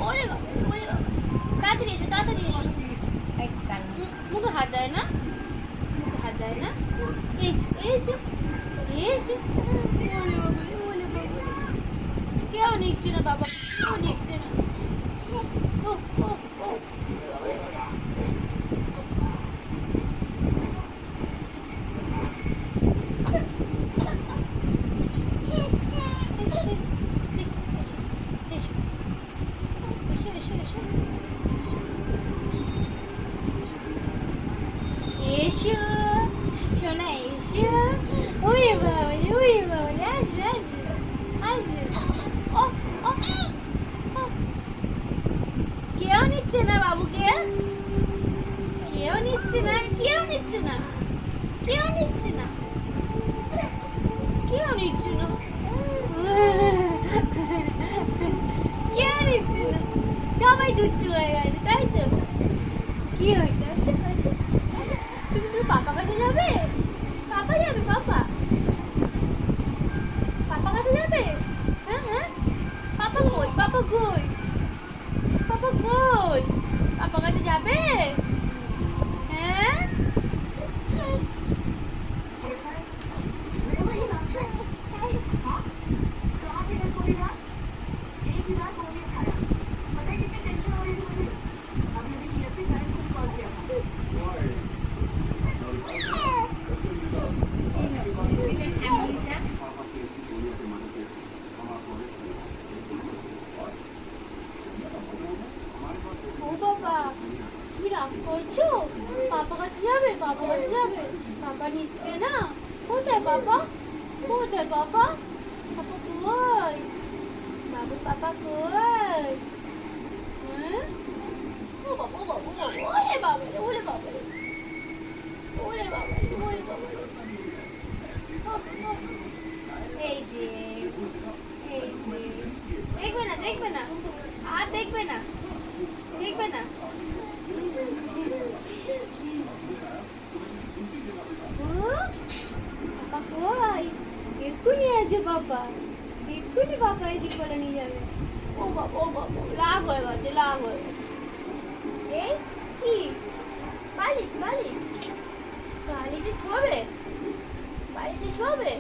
ওরে বাবা, ওরে বাবা, তাড়াতাড়ি এসো, তাড়াতাড়ি এসো। মুখে হাত দেয় না, মুখে হাত দেয় না। এসো, এসো, এসো। ওরে বাবা, ওরে বাবা, কেউ নিচ্ছে না বাবা, কেউ নিচ্ছে না। ও ও ও এসো সোনা, এসো। ওরে বাবা, ওরে বাবা, আসবে, আসবে, আসবে। ও ও ও, কেউ নিচ্ছে না বাবুকে, কেউ নিচ্ছে না, কেউ নিচ্ছে না, কেউ নিচ্ছে না, কেউ নিচ্ছে না, কেউ নিচ্ছে না। সবাই দুষ্টু হয়ে গেছে, তাই তো? কি হয়েছে? আসো, আসো। তুমি পাপা কাছে যাবে? পাপা যাবে, পাপা, পাপা কাছে যাবে? হ্যাঁ হ্যাঁ, পাপা কই, পাপা কই, পাপা কই? পাপা কাছে যাবে? হ্যাঁ, ও বাবা, তুমি রাগ করছো? পাপা কাছে যাবে, পাপা কাছে যাবে? পাপা নিচ্ছে না। কোথায় পাপা, কোথায় পাপা? পাপা কই? বাবু পাপা কই? হ্যাঁ, ও বাবা, ও বাবা, ও বাবা, ওরে বাবা, ওরে বাবা, ওরে বাবা, ওরে বাবা। এই যে, এই যে, দেখবে না, দেখবে না, আর দেখবে না, দেখবে না। পাপা কই? এক্ষুনি আছে পাপা, এক্ষুনি পাপা এসে করে নিয়ে যাবে। ও বাবা, ও বাবা, রাগ হয়ে গেছে, রাগ হয়ে গেছে। এই কি বালিশ, বালিশ, বালিশে শোবে, বালিশে শোবে।